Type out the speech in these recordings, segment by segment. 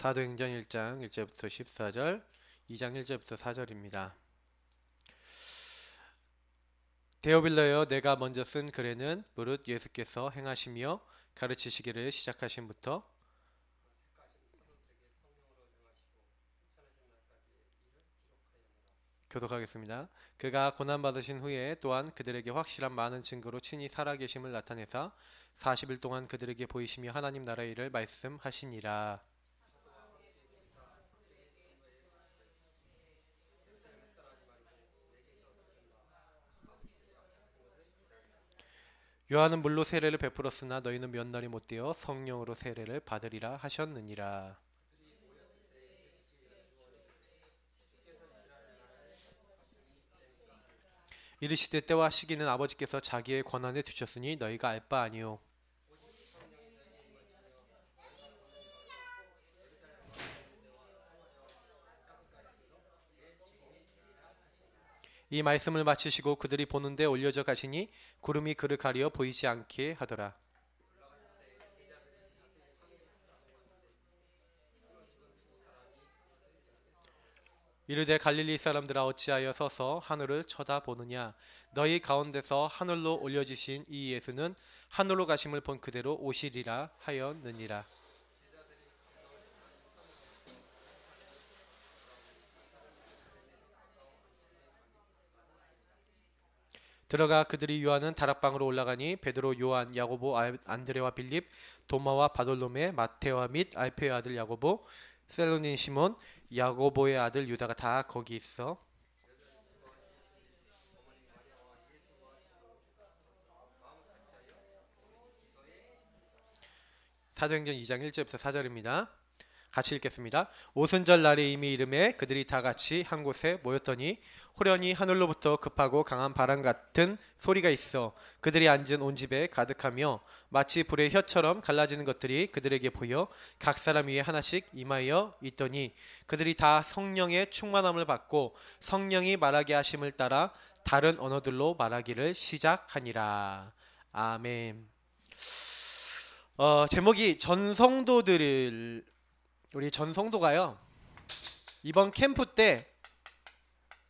사도행전 1장 1절부터 14절, 2장 1절부터 4절입니다. 데오빌러여, 내가 먼저 쓴 글에는 무릇 예수께서 행하시며 가르치시기를 시작하신부터 교독하겠습니다. 그가 고난받으신 후에 또한 그들에게 확실한 많은 증거로 친히 살아계심을 나타내사 40일 동안 그들에게 보이시며 하나님 나라의 일을 말씀하시니라. 요한은 물로 세례를 베풀었으나 너희는 몇 날이 못되어 성령으로 세례를 받으리라 하셨느니라. 이르시되 때와 시기는 아버지께서 자기의 권한에 두셨으니 너희가 알 바 아니요. 이 말씀을 마치시고 그들이 보는데 올려져 가시니 구름이 그를 가리어 보이지 않게 하더라. 이르되 갈릴리 사람들아, 어찌하여 서서 하늘을 쳐다보느냐? 너희 가운데서 하늘로 올려지신 이 예수는 하늘로 가심을 본 그대로 오시리라 하였느니라. 들어가 그들이 요하는 다락방으로 올라가니 베드로, 요한, 야고보, 안드레와 빌립, 도마와 바돌로메, 마테오와 및 알페의 아들 야고보, 셀로닌 시몬, 야고보의 아들 유다가 다 거기 있어. 사도행전 2장 1절부터 4절입니다. 같이 읽겠습니다. 오순절 날에 이미 이름에 그들이 다 같이 한 곳에 모였더니 호련히 하늘로부터 급하고 강한 바람 같은 소리가 있어 그들이 앉은 온 집에 가득하며 마치 불의 혀처럼 갈라지는 것들이 그들에게 보여 각 사람 위에 하나씩 임하여 있더니 그들이 다 성령의 충만함을 받고 성령이 말하게 하심을 따라 다른 언어들로 말하기를 시작하니라. 아멘. 제목이 우리 전 성도가요, 이번 캠프 때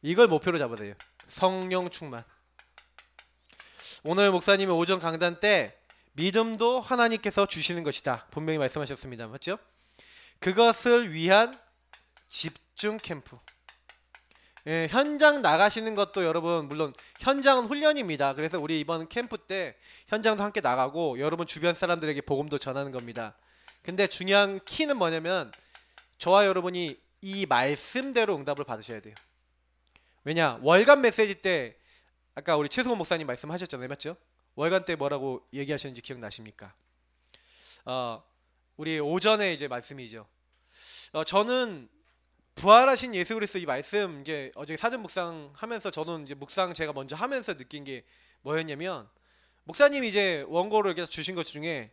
이걸 목표로 잡아야 돼요. 성령 충만. 오늘 목사님의 오전 강단 때 믿음도 하나님께서 주시는 것이다 분명히 말씀하셨습니다. 맞죠? 그것을 위한 집중 캠프. 예, 현장 나가시는 것도 여러분, 물론 현장은 훈련입니다. 그래서 우리 이번 캠프 때 현장도 함께 나가고 여러분 주변 사람들에게 복음도 전하는 겁니다. 근데 중요한 키는 뭐냐면 저와 여러분이 이 말씀대로 응답을 받으셔야 돼요. 왜냐? 월간 메시지 때 아까 우리 최승원 목사님 말씀하셨잖아요. 맞죠? 월간 때 뭐라고 얘기하셨는지 기억나십니까? 우리 오전에 이제 말씀이죠. 저는 부활하신 예수 그리스도 이 말씀, 이제 어제 사전 묵상 하면서 저는 이제 묵상 제가 먼저 하면서 느낀 게 뭐였냐면, 목사님이 이제 원고를 이렇게 주신 것 중에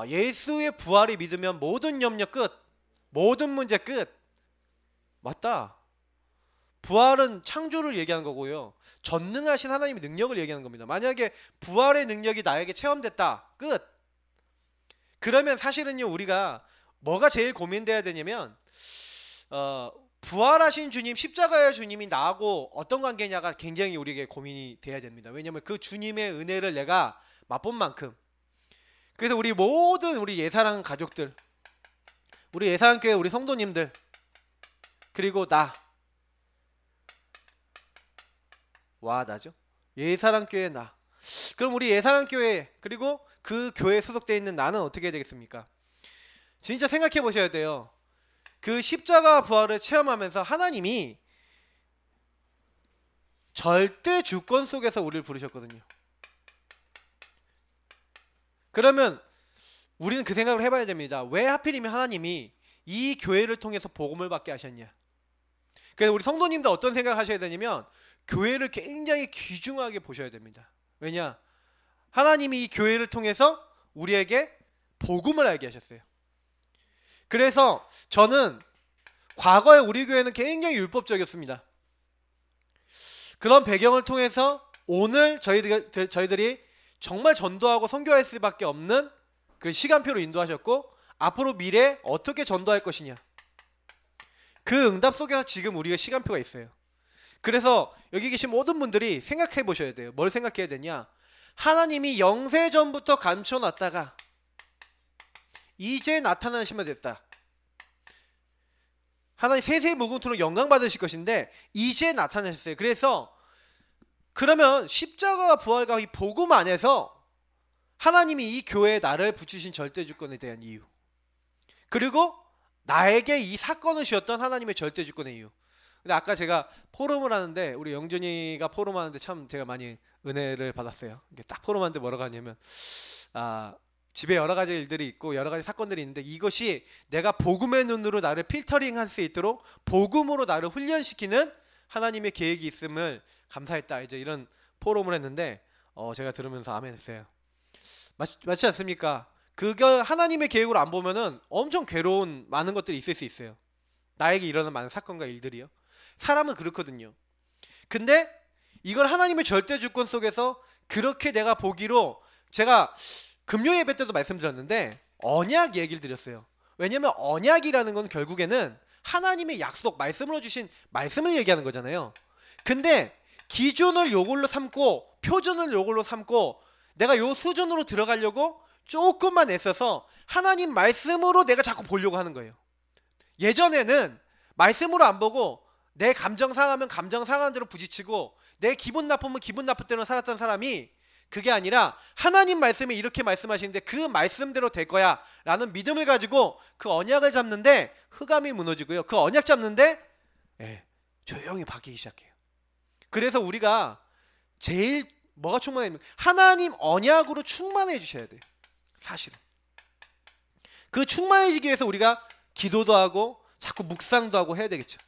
예수의 부활이 믿으면 모든 염려 끝, 모든 문제 끝. 맞다. 부활은 창조를 얘기하는 거고요. 전능하신 하나님의 능력을 얘기하는 겁니다. 만약에 부활의 능력이 나에게 체험됐다. 끝. 그러면 사실은요, 우리가 뭐가 제일 고민돼야 되냐면 부활하신 주님, 십자가의 주님이 나하고 어떤 관계냐가 굉장히 우리에게 고민이 돼야 됩니다. 왜냐하면 그 주님의 은혜를 내가 맛본 만큼. 그래서 우리 모든 우리 예사랑 가족들, 우리 예사랑교회 우리 성도님들, 그리고 나죠? 예사랑교회 나. 그럼 우리 예사랑교회 그리고 그 교회에 소속되어 있는 나는 어떻게 해야 되겠습니까? 진짜 생각해 보셔야 돼요. 그 십자가 부활을 체험하면서 하나님이 절대 주권 속에서 우리를 부르셨거든요. 그러면 우리는 그 생각을 해봐야 됩니다. 왜 하필이면 하나님이 이 교회를 통해서 복음을 받게 하셨냐? 그래서 우리 성도님들 어떤 생각을 하셔야 되냐면 교회를 굉장히 귀중하게 보셔야 됩니다. 왜냐? 하나님이 이 교회를 통해서 우리에게 복음을 알게 하셨어요. 그래서 저는 과거에 우리 교회는 굉장히 율법적이었습니다. 그런 배경을 통해서 오늘 저희들이 정말 전도하고 선교할 수밖에 없는 그 시간표로 인도하셨고 앞으로 미래에 어떻게 전도할 것이냐, 그 응답 속에서 지금 우리가 시간표가 있어요. 그래서 여기 계신 모든 분들이 생각해 보셔야 돼요. 뭘 생각해야 되냐? 하나님이 영세전부터 감춰놨다가 이제 나타나시면 됐다. 하나님 세세무궁토록 영광 받으실 것인데 이제 나타나셨어요. 그래서 그러면 십자가와 부활과 이 복음 안에서 하나님이 이 교회에 나를 붙이신 절대주권에 대한 이유, 그리고 나에게 이 사건을 주셨던 하나님의 절대주권의 이유. 근데 아까 제가 포럼을 하는데 우리 영준이가 포럼하는데 참 제가 많이 은혜를 받았어요. 이게 딱 포럼하는데 뭐라고 하냐면 집에 여러 가지 일들이 있고 여러 가지 사건들이 있는데 이것이 내가 복음의 눈으로 나를 필터링할 수 있도록 복음으로 나를 훈련시키는 하나님의 계획이 있음을 감사했다. 이제 이런 포럼을 했는데 제가 들으면서 아멘 했어요. 맞지 않습니까? 그걸 하나님의 계획으로 안 보면은 엄청 괴로운 많은 것들이 있을 수 있어요. 나에게 일어난 많은 사건과 일들이요. 사람은 그렇거든요. 근데 이걸 하나님의 절대주권 속에서 그렇게 내가 보기로, 제가 금요 예배 때도 말씀드렸는데 언약 얘기를 드렸어요. 왜냐면 언약이라는 건 결국에는 하나님의 약속, 말씀으로 주신 말씀을 얘기하는 거잖아요. 근데 기준을 요걸로 삼고 표준을 요걸로 삼고 내가 요 수준으로 들어가려고 조금만 애써서 하나님 말씀으로 내가 자꾸 보려고 하는 거예요. 예전에는 말씀으로 안 보고 내 감정 상하면 감정 상한 대로 부딪히고 내 기분 나쁘면 기분 나쁜 대로 살았던 사람이, 그게 아니라 하나님 말씀이 이렇게 말씀하시는데 그 말씀대로 될 거야 라는 믿음을 가지고 그 언약을 잡는데 흑암이 무너지고요. 그 언약 잡는데 조용히 바뀌기 시작해요. 그래서 우리가 제일 뭐가 충만해지면 하나님 언약으로 충만해 주셔야 돼요. 사실은 그 충만해지기 위해서 우리가 기도도 하고 자꾸 묵상도 하고 해야 되겠죠.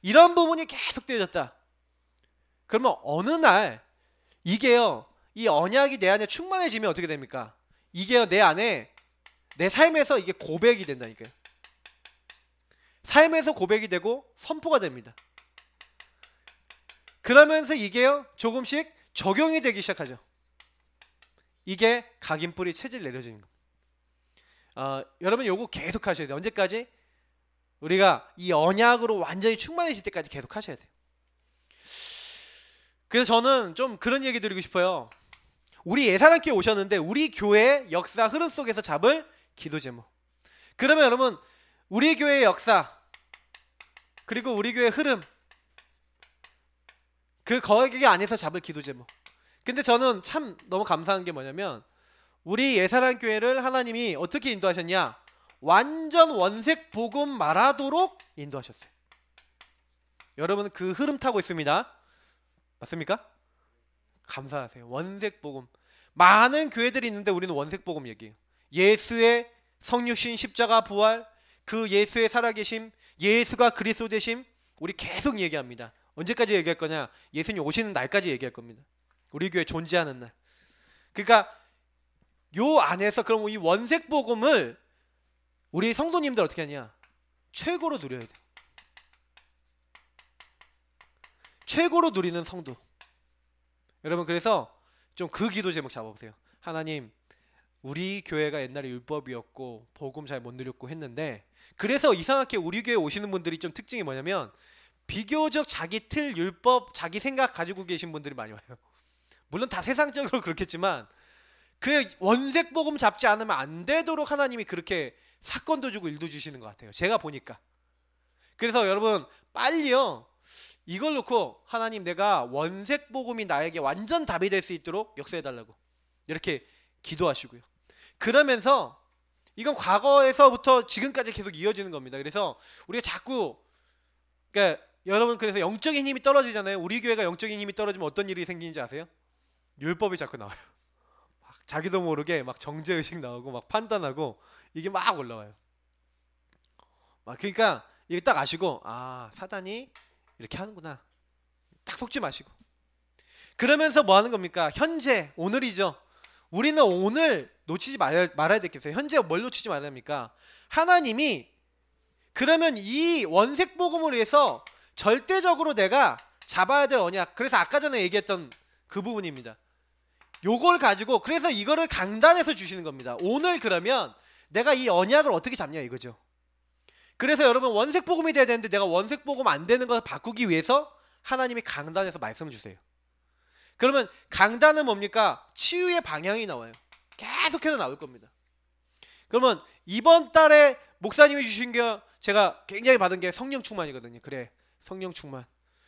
이런 부분이 계속 되어졌다. 그러면 어느 날 이게요, 이 언약이 내 안에 충만해지면 어떻게 됩니까? 이게요, 내 안에, 내 삶에서 이게 고백이 된다니까요. 삶에서 고백이 되고 선포가 됩니다. 그러면서 이게요, 조금씩 적용이 되기 시작하죠. 이게 각인뿌리 체질 내려지는 겁니다. 여러분 요거 계속 하셔야 돼요. 언제까지? 우리가 이 언약으로 완전히 충만해질 때까지 계속 하셔야 돼요. 그래서 저는 좀 그런 얘기 드리고 싶어요. 우리 예사랑교회 오셨는데 우리 교회의 역사 흐름 속에서 잡을 기도 제목. 그러면 여러분 우리 교회의 역사 그리고 우리 교회의 흐름, 그 거기 안에서 잡을 기도 제목. 근데 저는 참 너무 감사한 게 뭐냐면 우리 예사랑교회를 하나님이 어떻게 인도하셨냐? 완전 원색 복음 말하도록 인도하셨어요. 여러분 그 흐름 타고 있습니다. 맞습니까? 감사하세요. 원색 복음. 많은 교회들이 있는데 우리는 원색 복음 얘기해요. 예수의 성육신 십자가 부활, 그 예수의 살아계심, 예수가 그리스도 되심, 우리 계속 얘기합니다. 언제까지 얘기할 거냐? 예수님 오시는 날까지 얘기할 겁니다. 우리 교회 존재하는 날. 그러니까 요 안에서 그럼 이 원색 복음을 우리 성도님들 어떻게 하냐? 최고로 누려야 돼요. 최고로 누리는 성도. 여러분 그래서 좀 그 기도 제목 잡아보세요. 하나님, 우리 교회가 옛날에 율법이었고 복음 잘 못 누렸고 했는데, 그래서 이상하게 우리 교회 오시는 분들이 좀 특징이 뭐냐면 비교적 자기 틀, 율법, 자기 생각 가지고 계신 분들이 많이 와요. 물론 다 세상적으로 그렇겠지만 그 원색 복음 잡지 않으면 안 되도록 하나님이 그렇게 사건도 주고 일도 주시는 것 같아요. 제가 보니까. 그래서 여러분 빨리요, 이걸 놓고 하나님 내가 원색 복음이 나에게 완전 답이 될 수 있도록 역사해달라고 이렇게 기도하시고요. 그러면서 이건 과거에서부터 지금까지 계속 이어지는 겁니다. 그래서 우리가 자꾸, 그러니까 여러분 그래서 영적인 힘이 떨어지잖아요. 우리 교회가 영적인 힘이 떨어지면 어떤 일이 생기는지 아세요? 율법이 자꾸 나와요. 막 자기도 모르게 막 정죄의식 나오고 막 판단하고 이게 막 올라와요. 막 그러니까 이게 딱 아시고, 아 사단이 이렇게 하는구나. 딱 속지 마시고. 그러면서 뭐 하는 겁니까? 현재, 오늘이죠. 우리는 오늘 놓치지 말아야 되겠어요. 현재 뭘 놓치지 말아야 합니까? 하나님이 그러면 이 원색 복음을 위해서 절대적으로 내가 잡아야 될 언약. 그래서 아까 전에 얘기했던 그 부분입니다. 요걸 가지고 그래서 이거를 강단에서 주시는 겁니다. 오늘 그러면 내가 이 언약을 어떻게 잡냐 이거죠. 그래서 여러분 원색 복음이 돼야 되는데 내가 원색 복음 안 되는 걸 바꾸기 위해서 하나님이 강단에서 말씀을 주세요. 그러면 강단은 뭡니까? 치유의 방향이 나와요. 계속해서 나올 겁니다. 그러면 이번 달에 목사님이 주신 게 제가 굉장히 받은 게 성령 충만이거든요. 그래, 성령 충만.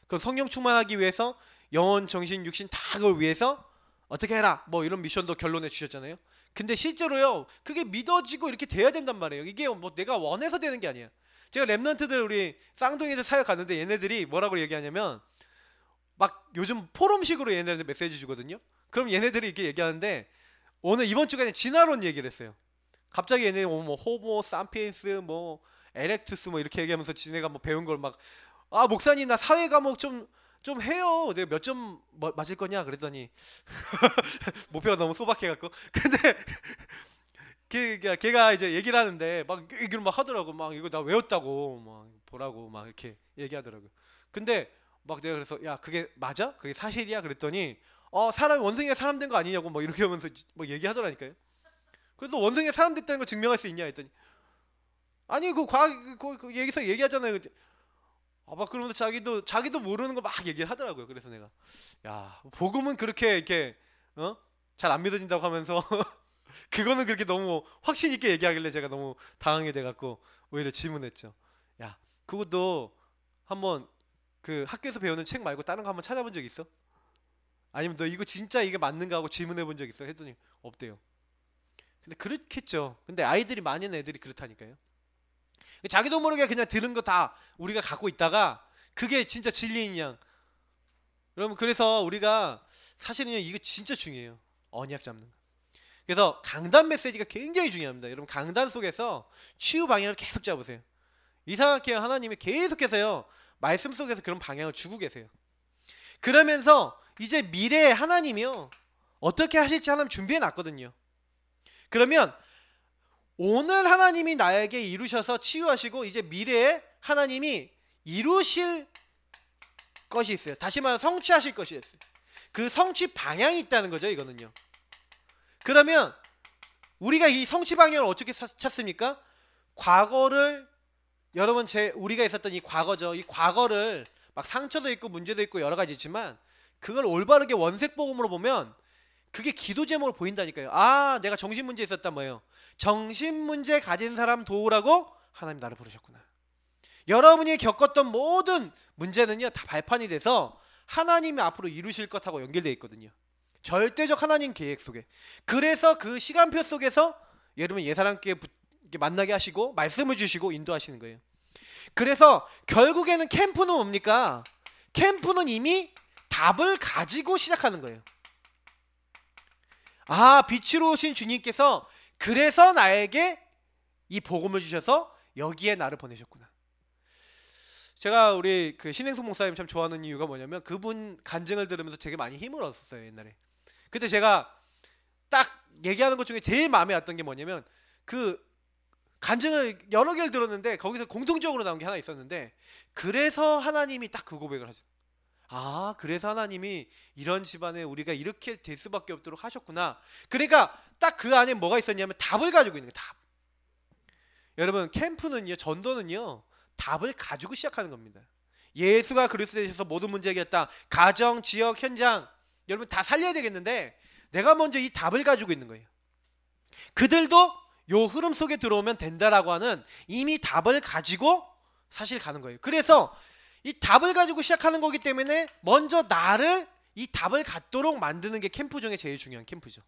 그 성령 충만하기 위해서 영혼, 정신, 육신 다 그걸 위해서 어떻게 해라 뭐 이런 미션도 결론내 주셨잖아요. 근데 실제로요 그게 믿어지고 이렇게 돼야 된단 말이에요. 이게 뭐 내가 원해서 되는 게 아니야. 제가 랩런트들 우리 쌍둥이들 사역 갔는데 얘네들이 뭐라고 얘기하냐면 막 요즘 포럼식으로 얘네들한테 메시지 주거든요. 그럼 얘네들이 이렇게 얘기하는데 오늘 이번 주간에 진화론 얘기를 했어요. 갑자기 얘네 뭐 호모, 사피엔스, 뭐 에렉투스 뭐 이렇게 얘기하면서 지네가 뭐 배운 걸 막 목사님 나 사회 과목 좀 해요. 내가 몇 점 맞을 거냐 그랬더니 목표가 너무 소박해갖고 근데 걔가 이제 얘기를 하는데 막 얘기를 막 하더라고. 막 이거 나 외웠다고 막 보라고 막 이렇게 얘기하더라고. 근데 막 내가 그래서 야 그게 맞아? 그게 사실이야? 그랬더니 사람 원숭이가 사람 된 거 아니냐고 막 이렇게 하면서 막 얘기하더라니까요. 그래서 원숭이가 사람 됐다는 거 증명할 수 있냐 했더니 아니 그 과학 그 얘기서 얘기하잖아요. 막 그러면서 자기도 모르는 거 막 얘기를 하더라고요. 그래서 내가 야 복음은 그렇게 이렇게 잘 안 믿어진다고 하면서 그거는 그렇게 너무 확신 있게 얘기하길래 제가 너무 당황이 돼갖고 오히려 질문했죠. 야 그것도 한번 그 학교에서 배우는 책 말고 다른 거 한번 찾아본 적 있어? 아니면 너 이거 진짜 이게 맞는가 하고 질문해 본 적 있어? 했더니 없대요. 근데 그렇겠죠. 근데 아이들이 많은 애들이 그렇다니까요. 자기도 모르게 그냥 들은 거 다 우리가 갖고 있다가 그게 진짜 진리인 양. 여러분 그래서 우리가 사실은 이거 진짜 중요해요. 언약 잡는 거. 그래서 강단 메시지가 굉장히 중요합니다. 여러분 강단 속에서 치유 방향을 계속 잡으세요. 이상하게 하나님이 계속해서요 말씀 속에서 그런 방향을 주고 계세요. 그러면서 이제 미래에 하나님이요 어떻게 하실지 하나님 준비해 놨거든요. 그러면 오늘 하나님이 나에게 이루셔서 치유하시고 이제 미래에 하나님이 이루실 것이 있어요. 다시 말해 성취하실 것이 있어요. 그 성취 방향이 있다는 거죠. 이거는요. 그러면 우리가 이 성취 방향을 어떻게 찾습니까? 과거를 여러분 우리가 있었던 이 과거죠. 이 과거를 막 상처도 있고 문제도 있고 여러 가지 있지만 그걸 올바르게 원색 복음으로 보면 그게 기도 제목으로 보인다니까요. 내가 정신 문제 있었단 뭐예요. 정신 문제 가진 사람 도우라고 하나님 나를 부르셨구나. 여러분이 겪었던 모든 문제는요 다 발판이 돼서 하나님이 앞으로 이루실 것하고 연결되어 있거든요. 절대적 하나님 계획 속에. 그래서 그 시간표 속에서 여러분 예사람께 만나게 하시고 말씀을 주시고 인도하시는 거예요. 그래서 결국에는 캠프는 뭡니까? 캠프는 이미 답을 가지고 시작하는 거예요. 빛으로 오신 주님께서 그래서 나에게 이 복음을 주셔서 여기에 나를 보내셨구나. 제가 우리 그 신행성 목사님 참 좋아하는 이유가 뭐냐면 그분 간증을 들으면서 되게 많이 힘을 얻었어요. 옛날에. 그때 제가 딱 얘기하는 것 중에 제일 마음에 왔던 게 뭐냐면 그 간증을 여러 개를 들었는데 거기서 공통적으로 나온 게 하나 있었는데 그래서 하나님이 딱 그 고백을 하죠. 그래서 하나님이 이런 집안에 우리가 이렇게 될 수밖에 없도록 하셨구나. 그러니까 딱 그 안에 뭐가 있었냐면 답을 가지고 있는 거예요. 답. 여러분 캠프는요 전도는요 답을 가지고 시작하는 겁니다. 예수가 그리스도 되셔서 모든 문제 해결했다. 가정, 지역, 현장 여러분 다 살려야 되겠는데 내가 먼저 이 답을 가지고 있는 거예요. 그들도 요 흐름 속에 들어오면 된다라고 하는 이미 답을 가지고 사실 가는 거예요. 그래서 이 답을 가지고 시작하는 거기 때문에 먼저 나를 이 답을 갖도록 만드는 게 캠프 중에 제일 중요한 캠프죠.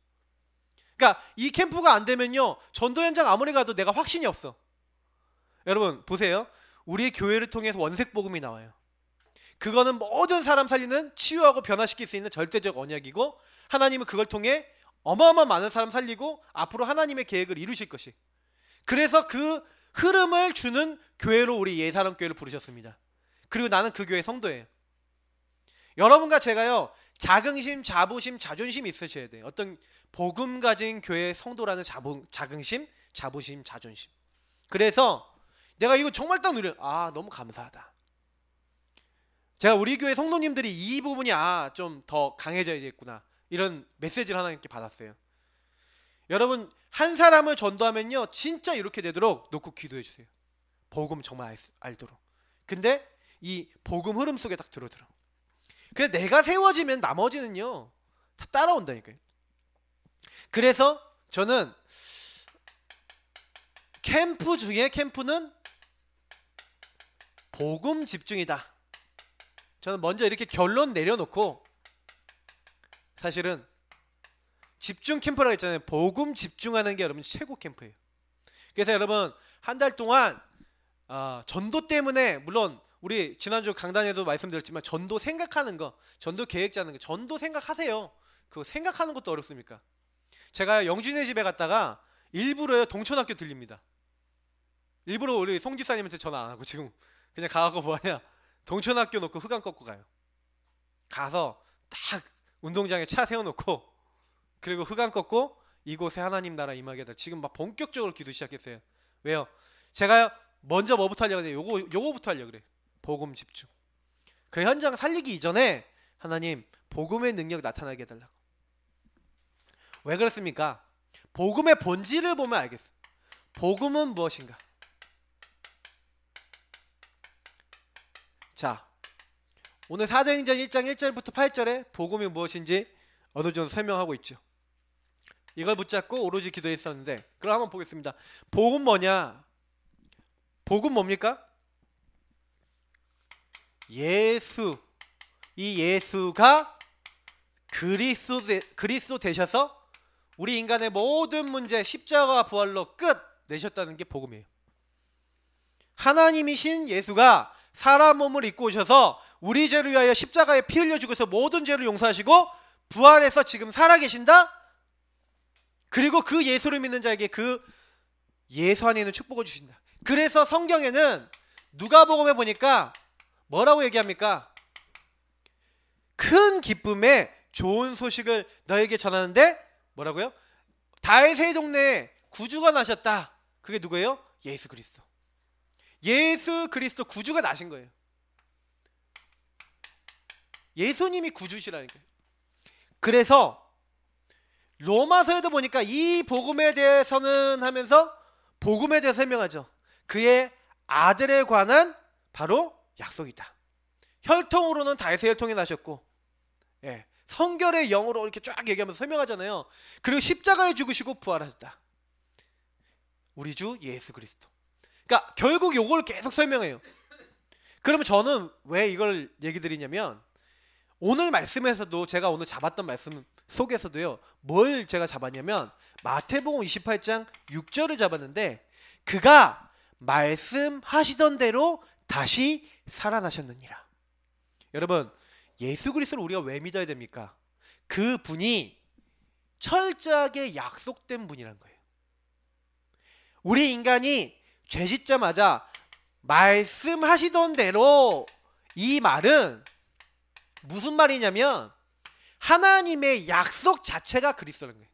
그러니까 이 캠프가 안 되면요 전도 현장 아무리 가도 내가 확신이 없어. 여러분 보세요. 우리 교회를 통해서 원색 복음이 나와요. 그거는 모든 사람 살리는 치유하고 변화시킬 수 있는 절대적 언약이고 하나님은 그걸 통해 어마어마한 많은 사람 살리고 앞으로 하나님의 계획을 이루실 것이. 그래서 그 흐름을 주는 교회로 우리 예사람 교회를 부르셨습니다. 그리고 나는 그 교회 성도예요. 여러분과 제가요 자긍심, 자부심, 자존심이 있으셔야 돼요. 어떤 복음 가진 교회 성도라는 자긍심, 자부심, 자존심. 그래서 내가 이거 정말 딱 누려. 너무 감사하다. 제가 우리 교회 성도님들이 이 부분이 좀 더 강해져야겠구나 이런 메시지를 하나님께 받았어요. 여러분 한 사람을 전도하면요 진짜 이렇게 되도록 놓고 기도해 주세요. 복음 정말 알도록. 근데 이 복음 흐름 속에 딱 들어들어. 그래서 내가 세워지면 나머지는요 다 따라온다니까요. 그래서 저는 캠프 중에 캠프는 복음 집중이다. 저는 먼저 이렇게 결론 내려놓고, 사실은 집중 캠프라고 했잖아요. 복음 집중하는 게 여러분 최고 캠프예요. 그래서 여러분 한 달 동안 전도 때문에, 물론 우리 지난주 강단에도 말씀드렸지만 전도 생각하는 거, 전도 계획 짜는 거, 전도 생각하세요. 그거 생각하는 것도 어렵습니까? 제가 영준의 집에 갔다가 일부러요 동천학교 들립니다. 일부러 우리 송 집사님한테 전화 안 하고 지금 그냥 가갖고 뭐하냐, 동천학교 놓고 흑안 꺾고 가요. 가서 딱 운동장에 차 세워놓고, 그리고 흑안 꺾고 이곳에 하나님 나라 임하게 하다. 지금 막 본격적으로 기도 시작했어요. 왜요? 제가 먼저 뭐부터 하려고 해요? 요거부터 하려고 그래. 복음 집중. 그 현장 살리기 이전에 하나님 복음의 능력 나타나게 해달라고. 왜 그렇습니까? 복음의 본질을 보면 알겠어. 복음은 무엇인가? 자, 오늘 사도행전 1장 1절부터 8절에 복음이 무엇인지 어느 정도 설명하고 있죠. 이걸 붙잡고 오로지 기도했었는데, 그럼 한번 보겠습니다. 복음 뭐냐? 복음 뭡니까? 예수. 이 예수가 그리스도 되셔서 우리 인간의 모든 문제 십자가 부활로 끝 내셨다는 게 복음이에요. 하나님이신 예수가 사람 몸을 입고 오셔서 우리 죄를 위하여 십자가에 피 흘려 죽어서 모든 죄를 용서하시고 부활해서 지금 살아계신다. 그리고 그 예수를 믿는 자에게 그 예수 안에 있는 축복을 주신다. 그래서 성경에는 누가복음에 보니까 뭐라고 얘기합니까? 큰 기쁨에 좋은 소식을 너에게 전하는데 뭐라고요? 다윗의 동네에 구주가 나셨다. 그게 누구예요? 예수 그리스도. 예수 그리스도 구주가 나신 거예요. 예수님이 구주시라니까요. 그래서 로마서에도 보니까 이 복음에 대해서는 하면서 복음에 대해서 설명하죠. 그의 아들에 관한 바로 약속이다. 혈통으로는 다윗의 혈통이 나셨고, 성결의 영으로 이렇게 쫙 얘기하면서 설명하잖아요. 그리고 십자가에 죽으시고 부활하셨다. 우리 주 예수 그리스도. 그러니까 결국 요걸 계속 설명해요. 그러면 저는 왜 이걸 얘기 드리냐면, 오늘 말씀에서도 제가 오늘 잡았던 말씀 속에서도요, 뭘 제가 잡았냐면 마태복음 28장 6절을 잡았는데, 그가 말씀하시던 대로 다시 살아나셨느니라. 여러분, 예수 그리스도를 우리가 왜 믿어야 됩니까? 그 분이 철저하게 약속된 분이란 거예요. 우리 인간이 죄 짓자마자 말씀하시던 대로, 이 말은 무슨 말이냐면 하나님의 약속 자체가 그리스도라는 거예요.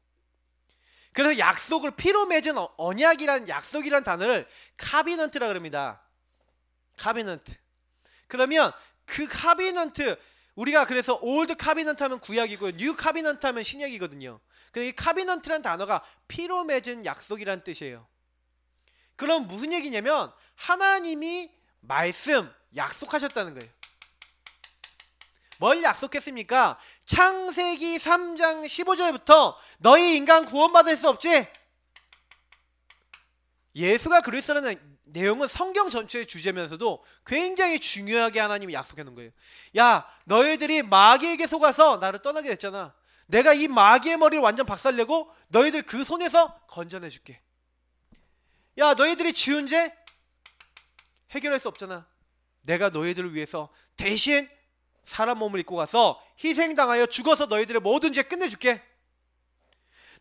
그래서 약속을 피로 맺은 언약이란, 약속이란 단어를 카비넌트라 그럽니다. 카비넌트. 그러면 그 카비넌트, 우리가 그래서 올드 카비넌트 하면 구약이고 뉴 카비넌트 하면 신약이거든요. 이 카비넌트란 단어가 피로 맺은 약속이란 뜻이에요. 그럼 무슨 얘기냐면 하나님이 말씀, 약속하셨다는 거예요. 뭘 약속했습니까? 창세기 3장 15절부터 너희 인간 구원받을 수 없지? 예수가 그리스도라는 내용은 성경 전체의 주제면서도 굉장히 중요하게 하나님이 약속해 놓은 거예요. 야, 너희들이 마귀에게 속아서 나를 떠나게 됐잖아. 내가 이 마귀의 머리를 완전 박살내고 너희들 그 손에서 건져내 줄게. 야, 너희들이 지은 죄 해결할 수 없잖아. 내가 너희들을 위해서 대신 사람 몸을 입고 가서 희생당하여 죽어서 너희들의 모든 죄 끝내줄게.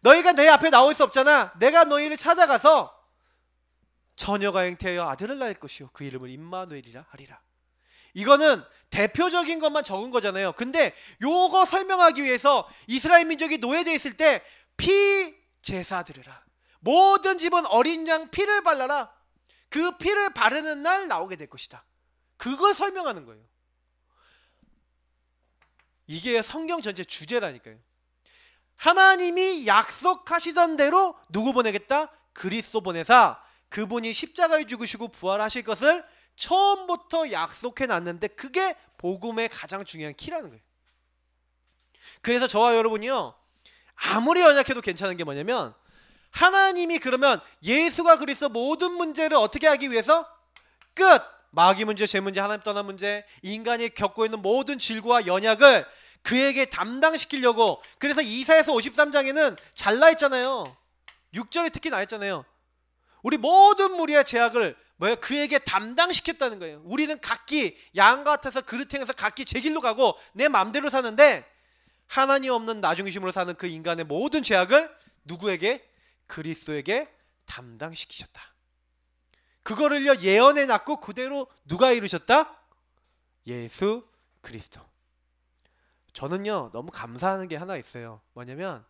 너희가 내 앞에 나올 수 없잖아. 내가 너희를 찾아가서 처녀가 잉태하여 아들을 낳을 것이요 그 이름을 임마누엘이라 하리라. 이거는 대표적인 것만 적은 거잖아요. 근데 요거 설명하기 위해서 이스라엘 민족이 노예되어 있을 때 피 제사 드리라. 모든 집은 어린 양 피를 발라라. 그 피를 바르는 날 나오게 될 것이다. 그걸 설명하는 거예요. 이게 성경 전체 주제라니까요. 하나님이 약속하시던 대로 누구 보내겠다? 그리스도 보내사 그분이 십자가에 죽으시고 부활하실 것을 처음부터 약속해 놨는데 그게 복음의 가장 중요한 키라는 거예요. 그래서 저와 여러분이요, 아무리 연약해도 괜찮은 게 뭐냐면, 하나님이 그러면 예수가 그리스도 모든 문제를 어떻게 하기 위해서 끝! 마귀 문제, 죄 문제, 하나님 떠난 문제, 인간이 겪고 있는 모든 질고와 연약을 그에게 담당시키려고, 그래서 이사야서 53장에는 잘나 있잖아요. 6절에 특히 나 있잖아요. 우리 모든 무리의 죄악을 그에게 담당시켰다는 거예요. 우리는 각기 양 같아서 그릇 행해서 각기 제 길로 가고 내 맘대로 사는데, 하나님 없는 나중심으로 사는 그 인간의 모든 죄악을 누구에게? 그리스도에게 담당시키셨다. 그거를요 예언해 놨고 그대로 누가 이루셨다? 예수 그리스도. 저는요 너무 감사하는 게 하나 있어요. 뭐냐면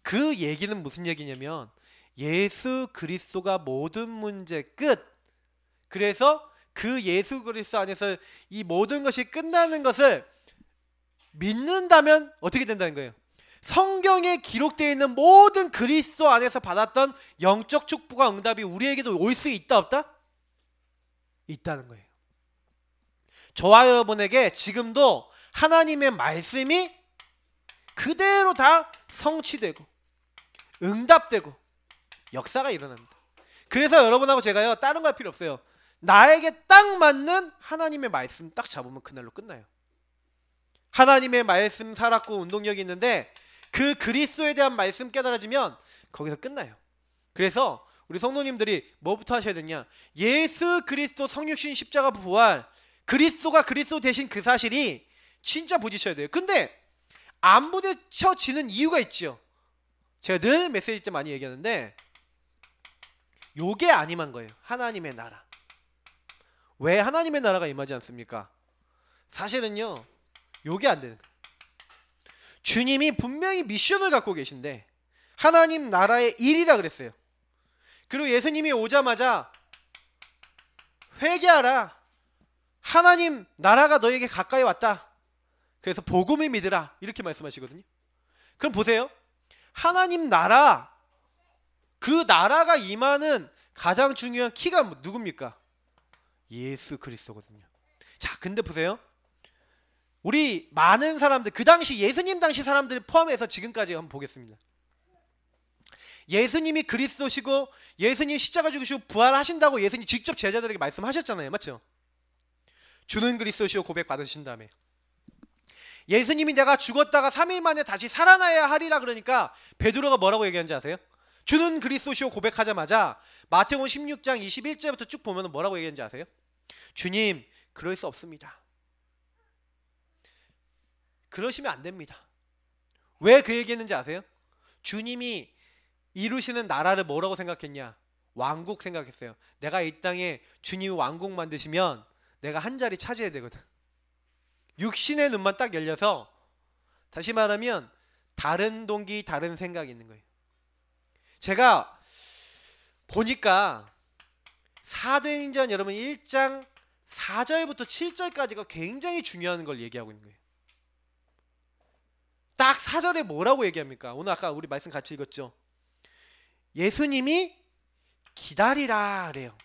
그 얘기는 무슨 얘기냐면, 예수 그리스도가 모든 문제 끝. 그래서 그 예수 그리스도 안에서 이 모든 것이 끝나는 것을 믿는다면 어떻게 된다는 거예요? 성경에 기록되어 있는 모든 그리스도 안에서 받았던 영적 축복과 응답이 우리에게도 올 수 있다 없다? 있다는 거예요. 저와 여러분에게 지금도 하나님의 말씀이 그대로 다 성취되고 응답되고 역사가 일어납니다. 그래서 여러분하고 제가요 다른 거 할 필요 없어요. 나에게 딱 맞는 하나님의 말씀 딱 잡으면 그날로 끝나요. 하나님의 말씀 살았고 운동력이 있는데 그 그리스도에 대한 말씀 깨달아지면 거기서 끝나요. 그래서 우리 성도님들이 뭐부터 하셔야 되냐? 예수 그리스도 성육신 십자가 부활, 그리스도가 그리스도 되신 그 사실이 진짜 부딪혀야 돼요. 근데 안 부딪혀지는 이유가 있죠. 제가 늘 메시지 때 많이 얘기하는데 요게 안 임한 거예요. 하나님의 나라. 왜 하나님의 나라가 임하지 않습니까? 사실은요 요게 안 되는 거예요. 주님이 분명히 미션을 갖고 계신데 하나님 나라의 일이라 그랬어요. 그리고 예수님이 오자마자 회개하라, 하나님 나라가 너에게 가까이 왔다, 그래서 복음을 믿으라, 이렇게 말씀하시거든요. 그럼 보세요. 하나님 나라, 그 나라가 임하는 가장 중요한 키가 누굽니까? 예수 그리스도거든요. 자, 근데 보세요. 우리 많은 사람들, 그 당시 예수님 당시 사람들 포함해서 지금까지 한번 보겠습니다. 예수님이 그리스도시고 예수님 십자가 죽으시고 부활하신다고 예수님 직접 제자들에게 말씀하셨잖아요. 맞죠? 주는 그리스도시오 고백 받으신 다음에 예수님이 내가 죽었다가 3일 만에 다시 살아나야 하리라 그러니까 베드로가 뭐라고 얘기하는지 아세요? 주는 그리스도시오 고백하자마자 마태복음 16장 21절부터 쭉 보면 뭐라고 얘기하는지 아세요? 주님, 그럴 수 없습니다. 그러시면 안 됩니다. 왜 그 얘기했는지 아세요? 주님이 이루시는 나라를 뭐라고 생각했냐? 왕국 생각했어요. 내가 이 땅에 주님이 왕국 만드시면 내가 한 자리 차지해야 되거든. 육신의 눈만 딱 열려서, 다시 말하면 다른 동기 다른 생각이 있는 거예요. 제가 보니까 사도행전 여러분 1장 4절부터 7절까지가 굉장히 중요한 걸 얘기하고 있는 거예요. 딱 4절에 뭐라고 얘기합니까? 오늘 아까 우리 말씀 같이 읽었죠. 예수님이 기다리라 그래요.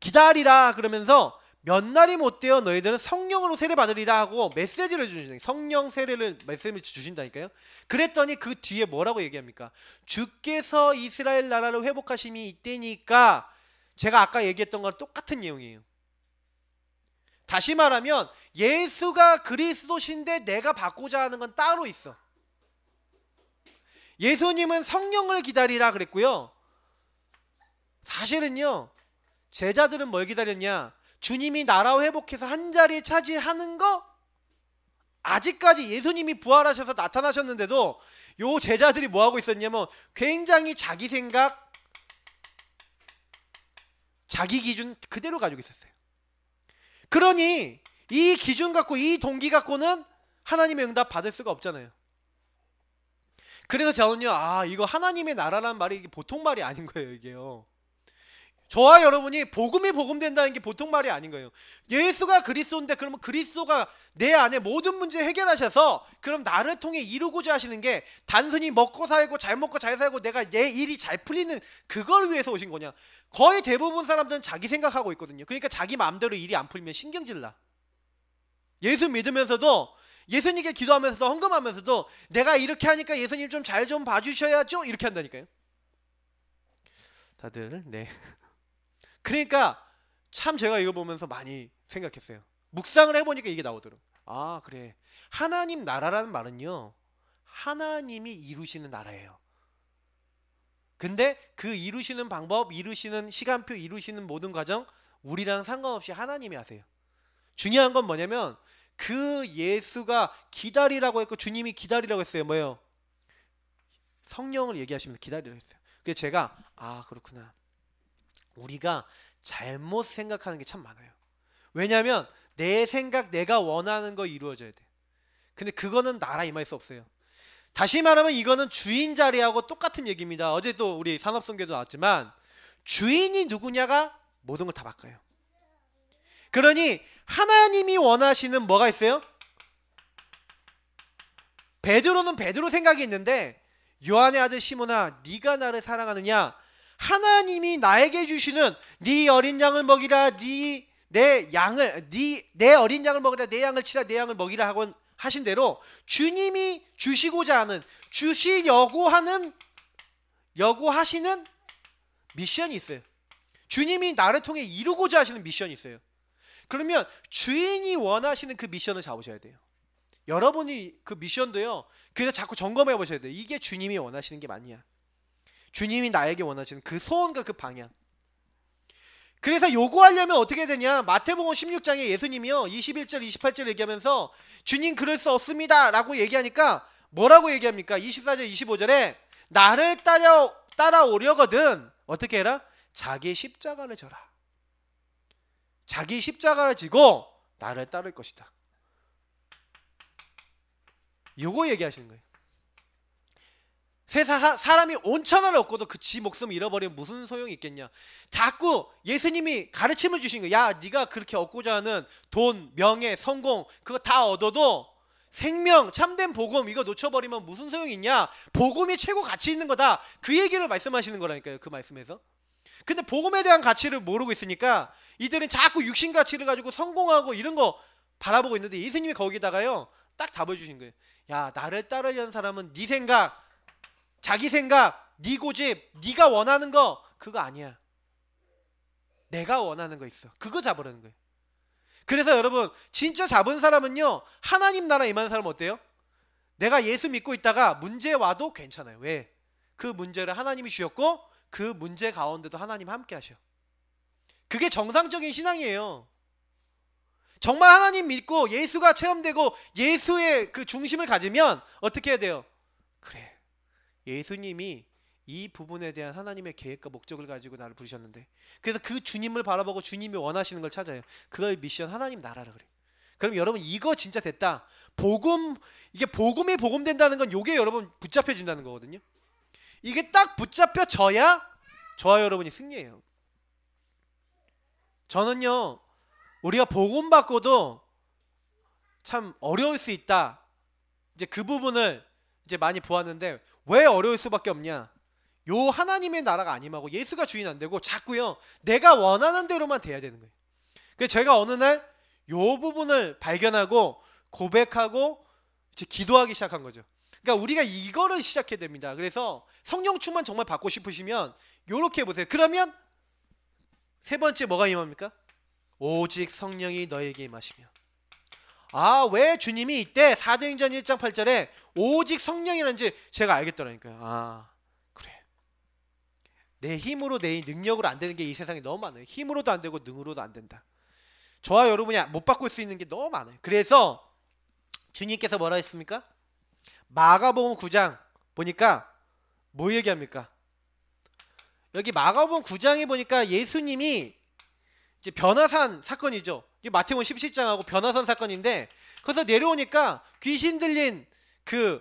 기다리라 그러면서 몇 날이 못되어 너희들은 성령으로 세례 받으리라 하고 메시지를 주신다니까요. 성령 세례를 메시지를 주신다니까요. 그랬더니 그 뒤에 뭐라고 얘기합니까? 주께서 이스라엘 나라를 회복하심이 이때니까. 제가 아까 얘기했던 거랑 똑같은 내용이에요. 다시 말하면 예수가 그리스도신데 내가 받고자 하는 건 따로 있어. 예수님은 성령을 기다리라 그랬고요. 사실은요, 제자들은 뭘 기다렸냐? 주님이 나라 회복해서 한 자리 차지하는 거, 아직까지 예수님이 부활하셔서 나타나셨는데도 요 제자들이 뭐 하고 있었냐면 굉장히 자기 생각, 자기 기준 그대로 가지고 있었어요. 그러니 이 기준 갖고 이 동기 갖고는 하나님의 응답 받을 수가 없잖아요. 그래서 저는요, 이거 하나님의 나라라는 말이 이게 보통 말이 아닌 거예요. 이게요, 저와 여러분이 복음이 복음된다는 게 보통 말이 아닌 거예요. 예수가 그리스도인데 그러면 그리스도가 내 안에 모든 문제 해결하셔서 그럼 나를 통해 이루고자 하시는 게 단순히 먹고 살고 잘 먹고 잘 살고 내가 내 일이 잘 풀리는 그걸 위해서 오신 거냐. 거의 대부분 사람들은 자기 생각하고 있거든요. 그러니까 자기 마음대로 일이 안 풀리면 신경질 나. 예수 믿으면서도 예수님께 기도하면서도 헌금하면서도 내가 이렇게 하니까 예수님 좀 잘 좀 봐주셔야죠 이렇게 한다니까요. 다들 네. 그러니까 참 제가 이거 보면서 많이 생각했어요. 묵상을 해보니까 이게 나오더라고요. 아 그래, 하나님 나라라는 말은요 하나님이 이루시는 나라예요. 근데 그 이루시는 방법, 이루시는 시간표, 이루시는 모든 과정 우리랑 상관없이 하나님이 하세요. 중요한 건 뭐냐면 그 예수가 기다리라고 했고 주님이 기다리라고 했어요. 뭐예요? 성령을 얘기하시면서 기다리라고 했어요. 그래서 제가 아 그렇구나, 우리가 잘못 생각하는 게 참 많아요. 왜냐하면 내 생각, 내가 원하는 거 이루어져야 돼. 근데 그거는 나라 임할 수 없어요. 다시 말하면 이거는 주인 자리하고 똑같은 얘기입니다. 어제 또 우리 산업선교도 나왔지만 주인이 누구냐가 모든 걸 다 바꿔요. 그러니 하나님이 원하시는 뭐가 있어요? 베드로는 베드로 생각이 있는데 요한의 아들 시몬아 네가 나를 사랑하느냐, 하나님이 나에게 주시는 네 어린 양을 먹이라, 내 어린 양을 먹이라, 내 양을 치라, 내 양을 먹이라 하고 하신 대로 주님이 주시고자 하는, 여구하시는 미션이 있어요. 주님이 나를 통해 이루고자 하시는 미션이 있어요. 그러면 주인이 원하시는 그 미션을 잡으셔야 돼요. 여러분이 그 미션도요, 그래서 자꾸 점검해 보셔야 돼요. 이게 주님이 원하시는 게 맞냐, 주님이 나에게 원하시는 그 소원과 그 방향. 그래서 요구하려면 어떻게 되냐, 마태복음 16장에 예수님이요 21절 28절 얘기하면서 주님 그럴 수 없습니다 라고 얘기하니까 뭐라고 얘기합니까? 24절 25절에 나를 따라오려거든 어떻게 해라? 자기 십자가를 져라. 자기 십자가를 지고 나를 따를 것이다. 요거 얘기하시는 거예요. 사람이 온천을 얻고도 그 지 목숨을 잃어버리면 무슨 소용이 있겠냐. 자꾸 예수님이 가르침을 주신 거예요. 야 네가 그렇게 얻고자 하는 돈, 명예, 성공 그거 다 얻어도 생명, 참된 복음 이거 놓쳐버리면 무슨 소용이 있냐. 복음이 최고 가치 있는 거다. 그 얘기를 말씀하시는 거라니까요. 그 말씀에서. 근데 복음에 대한 가치를 모르고 있으니까 이들은 자꾸 육신 가치를 가지고 성공하고 이런 거 바라보고 있는데 예수님이 거기다가요 딱 답을 주신 거예요. 야 나를 따르려는 사람은 네 생각, 자기 생각, 네 고집, 네가 원하는 거 그거 아니야. 내가 원하는 거 있어. 그거 잡으라는 거예요. 그래서 여러분 진짜 잡은 사람은요 하나님 나라 임하는 사람은 어때요? 내가 예수 믿고 있다가 문제 와도 괜찮아요. 왜? 그 문제를 하나님이 주셨고 그 문제 가운데도 하나님 함께 하셔. 그게 정상적인 신앙이에요. 정말 하나님 믿고 예수가 체험되고 예수의 그 중심을 가지면 어떻게 해야 돼요? 그래, 예수님이 이 부분에 대한 하나님의 계획과 목적을 가지고 나를 부르셨는데, 그래서 그 주님을 바라보고 주님이 원하시는 걸 찾아요. 그걸 미션 하나님 나라라 그래. 그럼 여러분 이거 진짜 됐다. 복음, 이게 복음이 복음된다는 건 요게 여러분 붙잡혀진다는 거거든요. 이게 딱 붙잡혀져야 저와 여러분이 승리해요. 저는요 우리가 복음 받고도 참 어려울 수 있다. 이제 그 부분을 이제 많이 보았는데 왜 어려울 수밖에 없냐? 요 하나님의 나라가 아님하고 예수가 주인 안 되고 자꾸요 내가 원하는 대로만 돼야 되는 거예요. 그래서 제가 어느 날 요 부분을 발견하고 고백하고 이제 기도하기 시작한 거죠. 그러니까 우리가 이거를 시작해야 됩니다. 그래서 성령 충만 정말 받고 싶으시면 요렇게 해보세요. 그러면 세 번째 뭐가 임합니까? 오직 성령이 너에게 임하시며. 아, 왜 주님이 이때 사도행전 1장 8절에 오직 성령이라는지 제가 알겠더라니까요. 아, 그래. 내 힘으로 내 능력으로 안 되는 게 이 세상에 너무 많아요. 힘으로도 안 되고 능으로도 안 된다. 저와 여러분이 못 바꿀 수 있는 게 너무 많아요. 그래서 주님께서 뭐라 했습니까? 마가복음 9장 보니까 뭐 얘기합니까? 여기 마가복음 9장에 보니까 예수님이 이제 변화산 사건이죠. 이게 마태복음 17장하고 변화산 사건인데 거기서 내려오니까 귀신 들린 그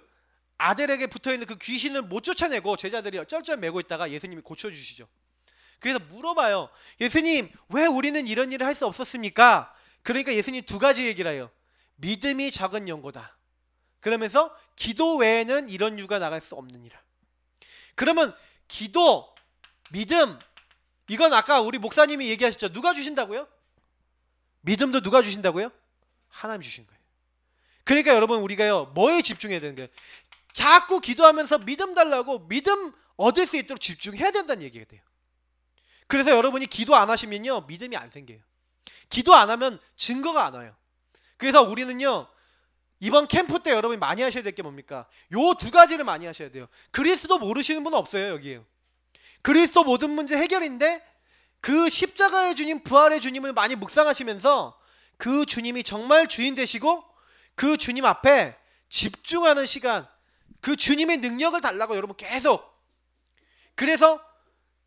아들에게 붙어있는 그 귀신을 못 쫓아내고 제자들이 쩔쩔 매고 있다가 예수님이 고쳐주시죠. 그래서 물어봐요. 예수님, 왜 우리는 이런 일을 할 수 없었습니까? 그러니까 예수님 두 가지 얘기를 해요. 믿음이 적은 연고다. 그러면서 기도 외에는 이런 유가 나갈 수 없느니라. 그러면 기도, 믿음, 이건 아까 우리 목사님이 얘기하셨죠. 누가 주신다고요? 믿음도 누가 주신다고요? 하나님 주신 거예요. 그러니까 여러분 우리가요, 뭐에 집중해야 되는 거예요? 자꾸 기도하면서 믿음 달라고 믿음 얻을 수 있도록 집중해야 된다는 얘기가 돼요. 그래서 여러분이 기도 안 하시면요, 믿음이 안 생겨요. 기도 안 하면 증거가 안 와요. 그래서 우리는요, 이번 캠프 때 여러분이 많이 하셔야 될 게 뭡니까? 요 두 가지를 많이 하셔야 돼요. 그리스도 모르시는 분은 없어요, 여기에요. 그리스도 모든 문제 해결인데 그 십자가의 주님, 부활의 주님을 많이 묵상하시면서 그 주님이 정말 주인 되시고 그 주님 앞에 집중하는 시간, 그 주님의 능력을 달라고 여러분 계속. 그래서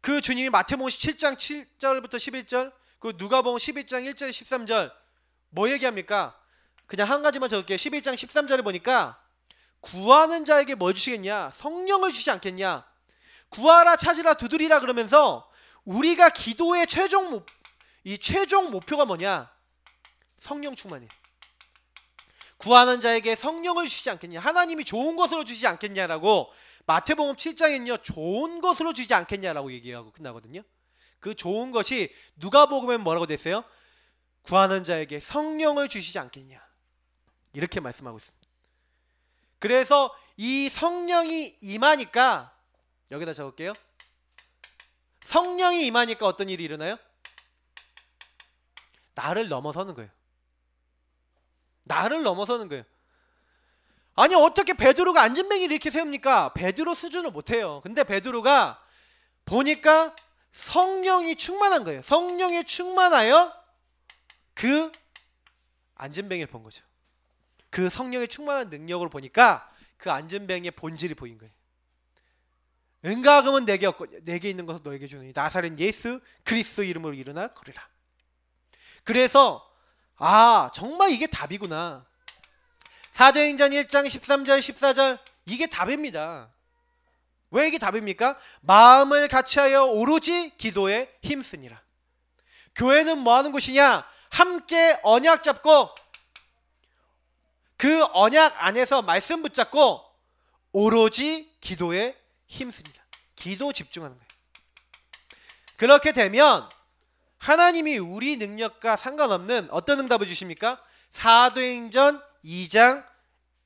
그 주님이 마태복음 7장 7절부터 11절, 그 누가복음 11장 1절 13절 뭐 얘기합니까? 그냥 한 가지만 적을게요. 11장 13절에 보니까 구하는 자에게 뭘 주시겠냐? 성령을 주시지 않겠냐? 구하라, 찾으라, 두드리라 그러면서 우리가 기도의 최종 목표가 뭐냐? 성령 충만이에요. 구하는 자에게 성령을 주시지 않겠냐? 하나님이 좋은 것으로 주시지 않겠냐라고 마태복음 7장에는요, 좋은 것으로 주지 않겠냐라고 얘기하고 끝나거든요. 그 좋은 것이 누가복음엔 뭐라고 됐어요? 구하는 자에게 성령을 주시지 않겠냐, 이렇게 말씀하고 있습니다. 그래서 이 성령이 임하니까, 여기다 적을게요. 성령이 임하니까 어떤 일이 일어나요? 나를 넘어서는 거예요. 나를 넘어서는 거예요. 아니 어떻게 베드로가 안전뱅이를 이렇게 세웁니까? 베드로 수준을 못해요. 근데 베드로가 보니까 성령이 충만한 거예요. 성령에 충만하여 그 안전뱅이를 본 거죠. 그 성령의 충만한 능력을 보니까 그 안전뱅이의 본질이 보인 거예요. 은과 금은 내게 없고 내게 있는 것을 너에게 주느니 나사렛 예수 그리스도 이름으로 일어나 걸으라. 그래서 정말 이게 답이구나. 사도행전 1장 13절 14절 이게 답입니다. 왜 이게 답입니까? 마음을 같이하여 오로지 기도에 힘쓰니라. 교회는 뭐 하는 곳이냐? 함께 언약 잡고 그 언약 안에서 말씀 붙잡고 오로지 기도에 힘쓰니라. 기도 집중하는 거예요. 그렇게 되면 하나님이 우리 능력과 상관없는 어떤 응답을 주십니까? 사도행전 2장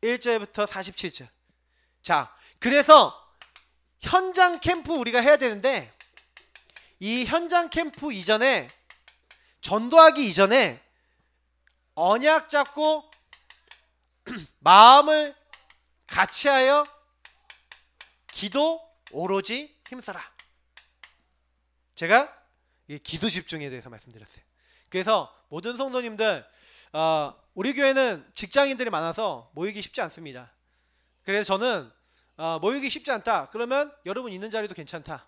1절부터 47절. 자, 그래서 현장 캠프 우리가 해야 되는데 이 현장 캠프 이전에, 전도하기 이전에 언약 잡고 마음을 같이하여 기도 오로지 힘써라. 제가 이 기도 집중에 대해서 말씀드렸어요. 그래서 모든 성도님들, 우리 교회는 직장인들이 많아서 모이기 쉽지 않습니다. 그래서 저는 모이기 쉽지 않다 그러면 여러분 있는 자리도 괜찮다,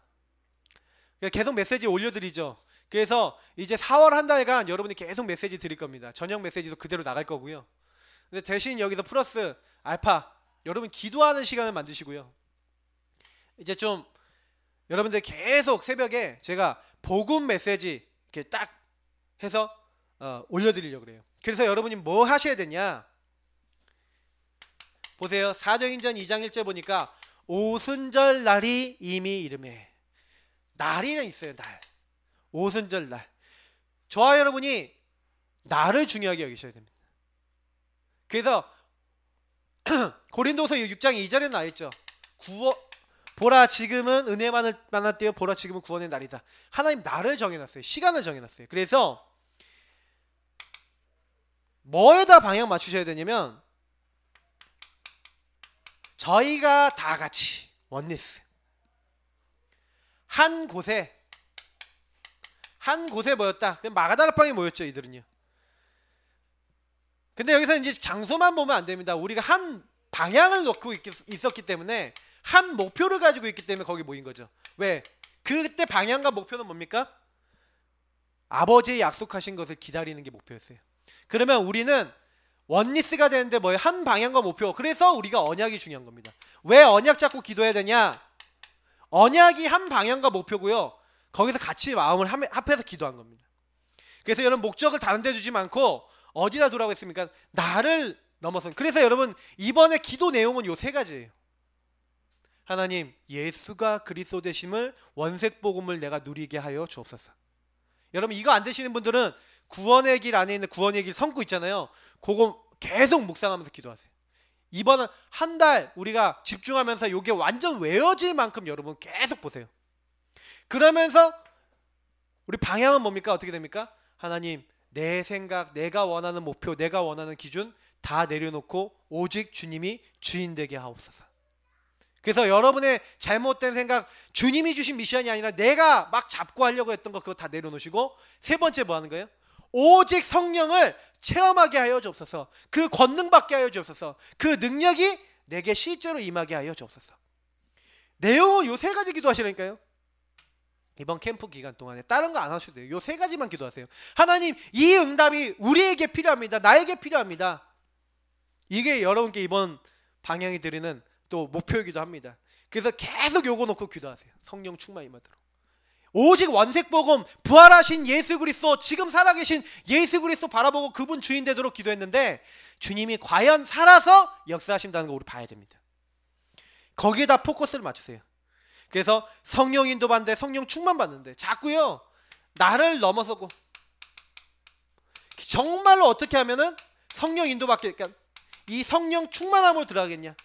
계속 메시지 올려드리죠. 그래서 이제 4월 한 달간 여러분이 계속 메시지 드릴 겁니다. 저녁 메시지도 그대로 나갈 거고요. 근데 대신 여기서 플러스 알파 여러분 기도하는 시간을 만드시고요. 이제 좀 여러분들 계속 새벽에 제가 복음 메시지 이렇게 딱 해서 올려드리려고 그래요. 그래서 여러분이 뭐 하셔야 되냐? 보세요. 사도행전 2장 1절 보니까 오순절 날이 이미 이름에, 날이는 있어요. 날. 오순절 날. 저와 여러분이 날을 중요하게 여기셔야 됩니다. 그래서 고린도서 6장 2절에 나와있죠. 보라 지금은 은혜만을 만났대요. 보라 지금은 구원의 날이다. 하나님 날을 정해놨어요. 시간을 정해놨어요. 그래서 뭐에다 방향 맞추셔야 되냐면 저희가 다 같이 원리스 한 곳에 모였다. 그럼 마가다락방에 모였죠. 이들은요. 근데 여기서 이제 장소만 보면 안 됩니다. 우리가 한 방향을 놓고 있었기 때문에, 한 목표를 가지고 있기 때문에 거기 모인 거죠. 왜? 그때 방향과 목표는 뭡니까? 아버지의 약속하신 것을 기다리는 게 목표였어요. 그러면 우리는 원리스가 되는데 뭐예요? 한 방향과 목표. 그래서 우리가 언약이 중요한 겁니다. 왜 언약 잡고 기도해야 되냐? 언약이 한 방향과 목표고요. 거기서 같이 마음을 합해서 기도한 겁니다. 그래서 여러분 목적을 다른 데 두지 않고 어디다 두라고 했습니까? 나를 넘어선. 그래서 여러분 이번에 기도 내용은 요 세 가지예요. 하나님, 예수가 그리스도 되심을 원색 복음을 내가 누리게 하여 주옵소서. 여러분 이거 안 되시는 분들은 구원의 길 안에 있는 구원의 길 성구 있잖아요. 그거 계속 묵상하면서 기도하세요. 이번 한 달 우리가 집중하면서 이게 완전 외워질 만큼 여러분 계속 보세요. 그러면서 우리 방향은 뭡니까? 어떻게 됩니까? 하나님, 내 생각, 내가 원하는 목표, 내가 원하는 기준 다 내려놓고 오직 주님이 주인 되게 하옵소서. 그래서 여러분의 잘못된 생각, 주님이 주신 미션이 아니라 내가 막 잡고 하려고 했던 거 그거 다 내려놓으시고, 세 번째 뭐 하는 거예요? 오직 성령을 체험하게 하여 주옵소서. 그 권능 받게 하여 주옵소서. 그 능력이 내게 실제로 임하게 하여 주옵소서. 내용은 요 세 가지 기도하시라니까요. 이번 캠프 기간 동안에 다른 거 안 하셔도 돼요. 요 세 가지만 기도하세요. 하나님, 이 응답이 우리에게 필요합니다. 나에게 필요합니다. 이게 여러분께 이번 방향이 드리는 또 목표이기도 합니다. 그래서 계속 요거 놓고 기도하세요. 성령 충만 임하도록. 오직 원색복음, 부활하신 예수 그리스도, 지금 살아계신 예수 그리스도 바라보고 그분 주인 되도록 기도했는데 주님이 과연 살아서 역사하신다는 거 우리 봐야 됩니다. 거기에다 포커스를 맞추세요. 그래서 성령 인도 받는데, 성령 충만 받는데 자꾸요 나를 넘어서고, 정말로 어떻게 하면은 성령 인도 받게, 그러니까 이 성령 충만함으로 들어가겠냐,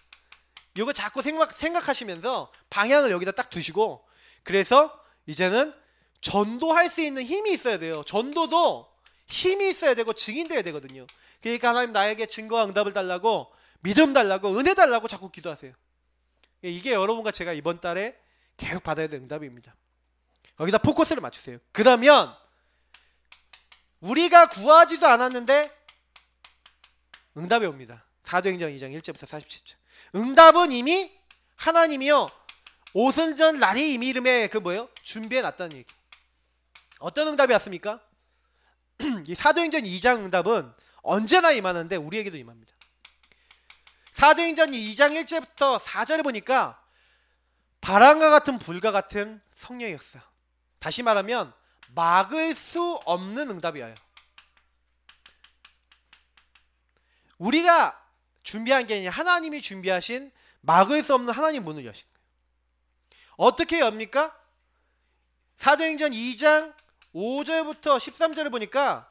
이거 자꾸 생각하시면서 방향을 여기다 딱 두시고, 그래서 이제는 전도할 수 있는 힘이 있어야 돼요. 전도도 힘이 있어야 되고 증인돼야 되거든요. 그러니까 하나님, 나에게 증거와 응답을 달라고, 믿음 달라고, 은혜 달라고 자꾸 기도하세요. 이게 여러분과 제가 이번 달에 계속 받아야 될 응답입니다. 여기다 포커스를 맞추세요. 그러면 우리가 구하지도 않았는데 응답이 옵니다. 사도행전 2장 1절부터 47절. 응답은 이미 하나님이요 오순절 날이 이미 이름에 그 뭐예요? 준비해 놨다는 얘기. 어떤 응답이 왔습니까? 이 사도행전 2장 응답은 언제나 임하는데 우리에게도 임합니다. 사도행전 2장 1절부터 4절에 보니까 바람과 같은 불과 같은 성령의 역사. 다시 말하면 막을 수 없는 응답이 와요. 우리가 준비한 게 아니라 하나님이 준비하신 막을 수 없는 하나님 문을 여신 거예요. 어떻게 엽니까? 사도행전 2장 5절부터 13절을 보니까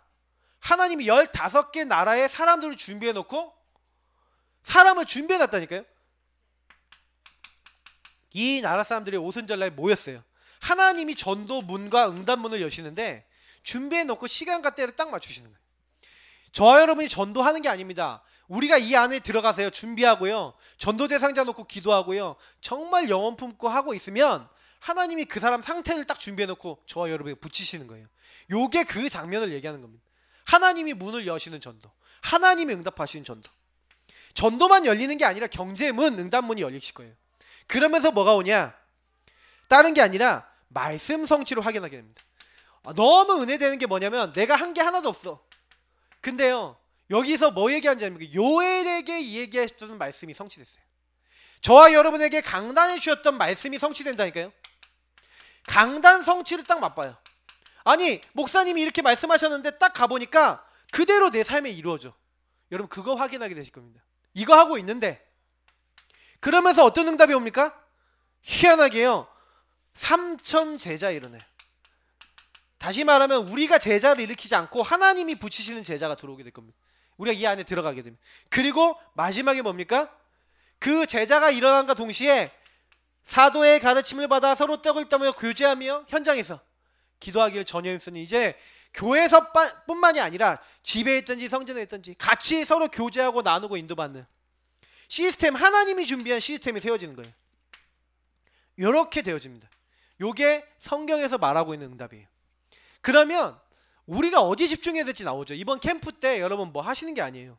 하나님이 15개 나라의 사람들을 준비해 놓고 사람을 준비해 놨다니까요. 이 나라 사람들이 오순절날에 모였어요. 하나님이 전도 문과 응답 문을 여시는데 준비해 놓고 시간과 때를 딱 맞추시는 거예요. 저와 여러분이 전도하는 게 아닙니다. 우리가 이 안에 들어가세요. 준비하고요. 전도 대상자 놓고 기도하고요. 정말 영혼 품고 하고 있으면 하나님이 그 사람 상태를 딱 준비해 놓고 저와 여러분이 붙이시는 거예요. 요게 그 장면을 얘기하는 겁니다. 하나님이 문을 여시는 전도, 하나님이 응답하시는 전도. 전도만 열리는 게 아니라 경제문, 응답문이 열리실 거예요. 그러면서 뭐가 오냐? 다른 게 아니라 말씀 성취로 확인하게 됩니다. 너무 은혜되는 게 뭐냐면 내가 한 게 하나도 없어. 근데요 여기서 뭐 얘기하는지 아닙니까? 요엘에게 얘기하셨던 말씀이 성취됐어요. 저와 여러분에게 강단해 주셨던 말씀이 성취된다니까요. 강단 성취를 딱 맛봐요. 아니 목사님이 이렇게 말씀하셨는데 딱 가보니까 그대로 내 삶에 이루어져. 여러분 그거 확인하게 되실 겁니다. 이거 하고 있는데 그러면서 어떤 응답이 옵니까? 희한하게요 3,000 제자 일어나요. 다시 말하면 우리가 제자를 일으키지 않고 하나님이 붙이시는 제자가 들어오게 될 겁니다. 우리가 이 안에 들어가게 됩니다. 그리고 마지막에 뭡니까? 그 제자가 일어난과 동시에 사도의 가르침을 받아 서로 떡을 떠며 교제하며 현장에서 기도하기를 전혀 힘쓰니, 이제 교회에서 뿐만이 아니라 집에 있든지 성전에 있든지 같이 서로 교제하고 나누고 인도받는 시스템, 하나님이 준비한 시스템이 세워지는 거예요. 이렇게 되어집니다. 이게 성경에서 말하고 있는 응답이에요. 그러면 우리가 어디 집중해야 될지 나오죠. 이번 캠프 때 여러분 뭐 하시는 게 아니에요.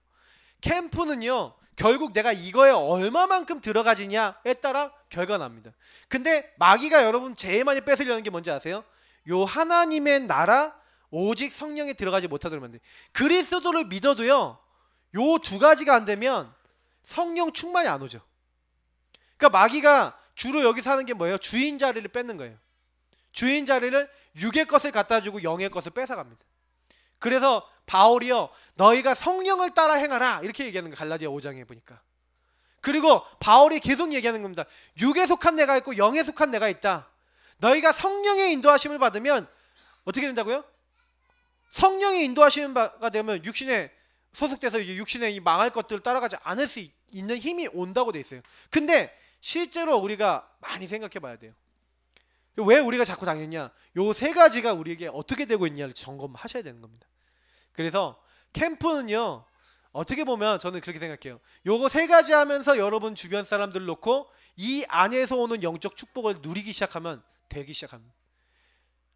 캠프는요 결국 내가 이거에 얼마만큼 들어가지냐에 따라 결과가 납니다. 근데 마귀가 여러분 제일 많이 뺏으려는 게 뭔지 아세요? 요 하나님의 나라 오직 성령에 들어가지 못하도록 만들. 그리스도를 믿어도요 요 두 가지가 안 되면 성령 충만이 안 오죠. 그러니까 마귀가 주로 여기 사는 게 뭐예요? 주인 자리를 뺏는 거예요. 주인 자리를 육의 것을 갖다 주고 영의 것을 뺏어갑니다. 그래서 바울이요, 너희가 성령을 따라 행하라 이렇게 얘기하는 거예요. 갈라디아 5장에 보니까. 그리고 바울이 계속 얘기하는 겁니다. 육에 속한 내가 있고 영에 속한 내가 있다. 너희가 성령의 인도하심을 받으면 어떻게 된다고요? 성령의 인도하시는 바가 되면 육신에 소속돼서 이제 육신의 이 망할 것들을 따라가지 않을 수 있는 힘이 온다고 돼 있어요. 근데 실제로 우리가 많이 생각해 봐야 돼요. 왜 우리가 자꾸 당했냐? 요 세 가지가 우리에게 어떻게 되고 있냐를 점검하셔야 되는 겁니다. 그래서 캠프는요, 어떻게 보면 저는 그렇게 생각해요. 요거 세 가지 하면서 여러분 주변 사람들 놓고 이 안에서 오는 영적 축복을 누리기 시작하면 되기 시작합니다.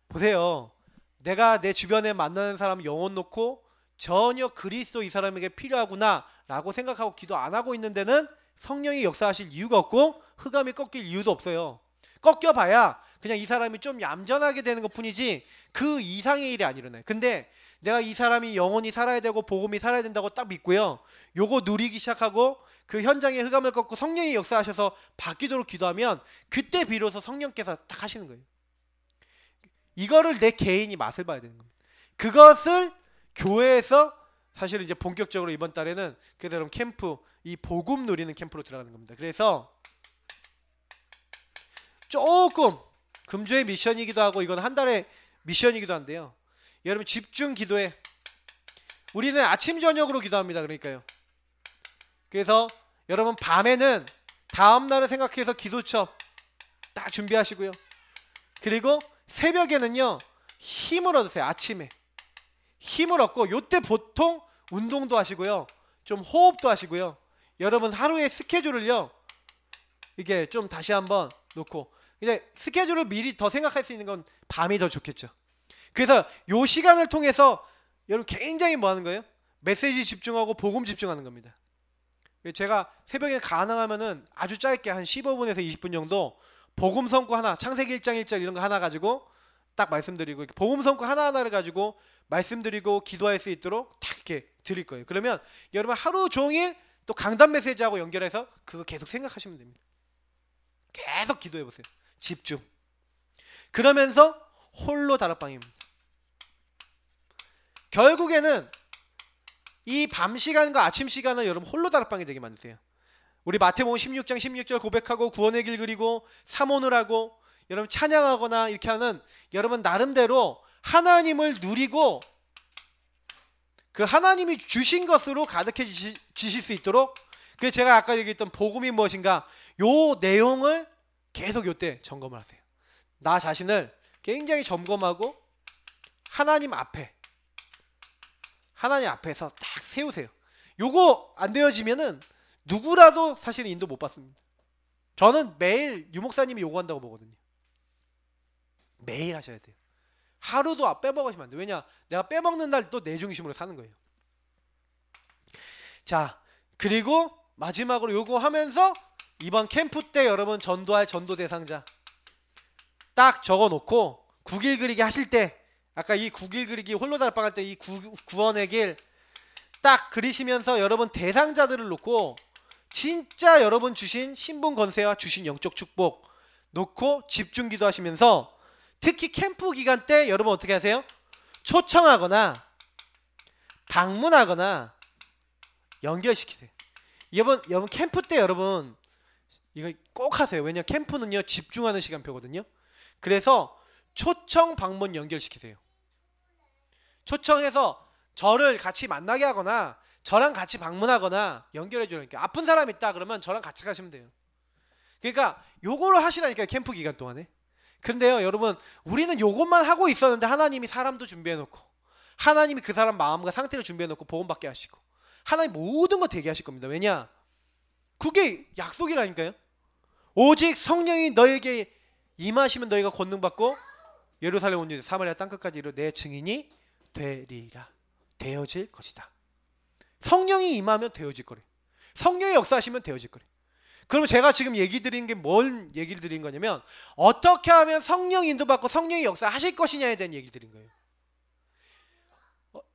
보세요. 내가 내 주변에 만나는 사람 영혼 놓고 전혀 그리스도 이 사람에게 필요하구나 라고 생각하고 기도 안 하고 있는 데는 성령이 역사하실 이유가 없고 흑암이 꺾일 이유도 없어요. 꺾여봐야 그냥 이 사람이 좀 얌전하게 되는 것 뿐이지 그 이상의 일이 안 일어나요. 근데 내가 이 사람이 영원히 살아야 되고 복음이 살아야 된다고 딱 믿고요, 요거 누리기 시작하고 그 현장에 흑암을 꺾고 성령이 역사하셔서 바뀌도록 기도하면 그때 비로소 성령께서 딱 하시는 거예요. 이거를 내 개인이 맛을 봐야 되는 겁니다. 그것을 교회에서 사실은 이제 본격적으로 이번 달에는 그래서 여러분 캠프, 이 복음 누리는 캠프로 들어가는 겁니다. 그래서 조금 금주의 미션이기도 하고 이건 한 달의 미션이기도 한데요, 여러분 집중 기도에 우리는 아침 저녁으로 기도합니다. 그러니까요. 그래서 여러분 밤에는 다음 날을 생각해서 기도첩 딱 준비하시고요. 그리고 새벽에는요 힘을 얻으세요. 아침에 힘을 얻고 요때 보통 운동도 하시고요, 좀 호흡도 하시고요. 여러분 하루의 스케줄을요 이게 좀 다시 한번 놓고, 이제 스케줄을 미리 더 생각할 수 있는 건 밤이 더 좋겠죠. 그래서 요 시간을 통해서 여러분 굉장히 뭐 하는 거예요? 메시지 집중하고 복음 집중하는 겁니다. 제가 새벽에 가능하면은 아주 짧게 한 15분에서 20분 정도 복음 성구 하나, 창세기 1장 1절 이런 거 하나 가지고 딱 말씀드리고, 복음 성구 하나하나를 가지고 말씀드리고 기도할 수 있도록 딱 이렇게 드릴 거예요. 그러면 여러분 하루 종일 또 강단 메시지하고 연결해서 그거 계속 생각하시면 됩니다. 계속 기도해 보세요. 집중. 그러면서 홀로 다락방입니다. 결국에는 이 밤 시간과 아침 시간은 여러분 홀로 다락방이 되게 만드세요. 우리 마태복음 16장 16절 고백하고 구원의 길 그리고 삼원을 하고 여러분 찬양하거나 이렇게 하는 여러분 나름대로 하나님을 누리고 그 하나님이 주신 것으로 가득해지실 수 있도록, 그래서 제가 아까 얘기했던 복음이 무엇인가 요 내용을 계속 요때 점검을 하세요. 나 자신을 굉장히 점검하고 하나님 앞에서 딱 세우세요. 요거 안 되어지면은 누구라도 사실 인도 못 받습니다. 저는 매일 유목사님이 요구한다고 보거든요. 매일 하셔야 돼요. 하루도 빼먹으시면 안 돼요. 왜냐? 내가 빼먹는 날 또 내 중심으로 사는 거예요. 자, 그리고 마지막으로 요거 하면서 이번 캠프 때 여러분 전도할 전도 대상자 딱 적어놓고 9길 그리기 하실 때, 아까 이 9길 그리기 홀로 달방 할 때 이 구원의 길 딱 그리시면서 여러분 대상자들을 놓고 진짜 여러분 주신 신분 권세와 주신 영적 축복 놓고 집중 기도하시면서, 특히 캠프 기간 때 여러분 어떻게 하세요? 초청하거나 방문하거나 연결시키세요. 여러분 캠프 때 여러분 이거 꼭 하세요. 왜냐 캠프는요 집중하는 시간표거든요. 그래서 초청 방문 연결시키세요. 초청해서 저를 같이 만나게 하거나 저랑 같이 방문하거나 연결해 주니까, 아픈 사람 있다 그러면 저랑 같이 가시면 돼요. 그러니까 요거를 하시라니까요, 캠프 기간 동안에. 그런데요 여러분, 우리는 요것만 하고 있었는데 하나님이 사람도 준비해 놓고 하나님이 그 사람 마음과 상태를 준비해 놓고 복음 받게 하시고 하나님 모든 거 되게 하실 겁니다. 왜냐? 그게 약속이라니까요. 오직 성령이 너에게 임하시면 너희가 권능 받고 예루살렘 온 유대 사마리아 땅끝까지 이르러 내 증인이 되리라. 되어질 것이다. 성령이 임하면 되어질 거래. 성령이 역사하시면 되어질 거래. 그럼 제가 지금 얘기 드린 게 뭘 얘기를 드린 거냐면, 어떻게 하면 성령 인도받고 성령이 역사하실 것이냐에 대한 얘기를 드린 거예요.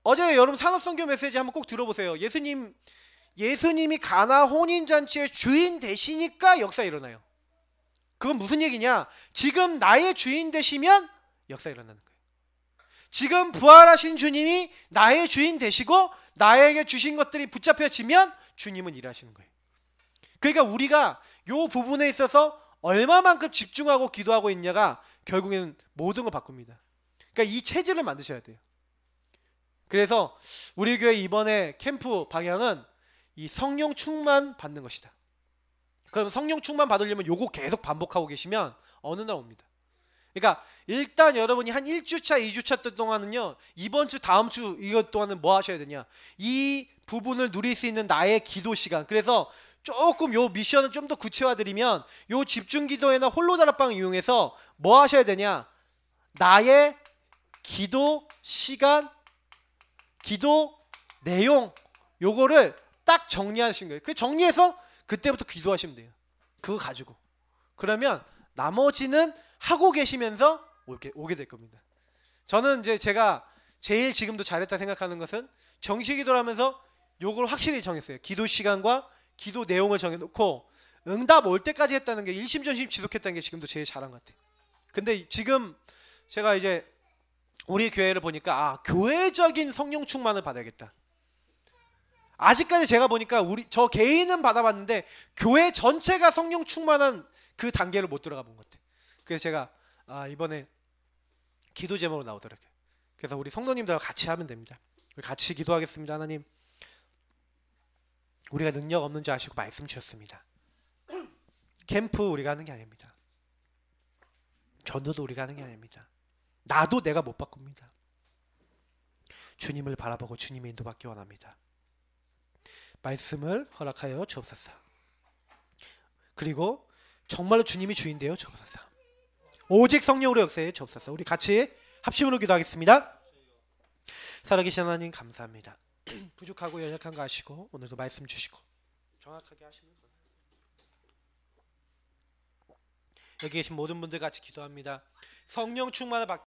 어제 여러분 산업선교 메시지 한번 꼭 들어보세요. 예수님이 가나 혼인잔치의 주인 되시니까 역사 일어나요. 그건 무슨 얘기냐? 지금 나의 주인 되시면 역사가 일어나는 거예요. 지금 부활하신 주님이 나의 주인 되시고 나에게 주신 것들이 붙잡혀지면 주님은 일하시는 거예요. 그러니까 우리가 이 부분에 있어서 얼마만큼 집중하고 기도하고 있냐가 결국에는 모든 걸 바꿉니다. 그러니까 이 체질을 만드셔야 돼요. 그래서 우리 교회 이번에 캠프 방향은 이 성령 충만 받는 것이다. 그럼 성령 충만 받으려면 요거 계속 반복하고 계시면 어느 날 옵니다. 그러니까 일단 여러분이 한 1주차 2주차 동안은요, 이번 주 다음 주 이것 동안은 뭐 하셔야 되냐, 이 부분을 누릴 수 있는 나의 기도 시간. 그래서 조금 요 미션을 좀 더 구체화드리면 요 집중 기도회나 홀로 다락방을 이용해서 뭐 하셔야 되냐, 나의 기도 시간, 기도 내용, 요거를 딱 정리하시는 거예요. 그 정리해서 그때부터 기도하시면 돼요. 그거 가지고. 그러면 나머지는 하고 계시면서 오게 될 겁니다. 저는 이제 제가 제일 지금도 잘했다 생각하는 것은 정식 기도를 하면서 요걸 확실히 정했어요. 기도 시간과 기도 내용을 정해놓고 응답 올 때까지 했다는 게, 일심전심 지속했다는 게 지금도 제일 잘한 것 같아요. 근데 지금 제가 이제 우리 교회를 보니까 교회적인 성령 충만을 받아야겠다. 아직까지 제가 보니까 저 개인은 받아봤는데 교회 전체가 성령 충만한 그 단계를 못 들어가 본 것 같아요. 그래서 제가 이번에 기도 제목으로 나오더라고요. 그래서 우리 성도님들과 같이 하면 됩니다. 우리 같이 기도하겠습니다. 하나님, 우리가 능력 없는 줄 아시고 말씀 주셨습니다. 캠프 우리가 하는 게 아닙니다. 전도도 우리가 하는 게 아닙니다. 나도 내가 못 바꿉니다. 주님을 바라보고 주님의 인도받기 원합니다. 말씀을 허락하여 주옵소서. 그리고 정말로 주님이 주인되어 주옵소서. 오직 성령으로 역사해 주옵소서. 우리 같이 합심으로 기도하겠습니다. 살아계신 하나님 감사합니다. 부족하고 연약한 거 아시고 오늘도 말씀 주시고 정확하게 하시는 것. 여기 계신 모든 분들 같이 기도합니다. 성령 충만을 받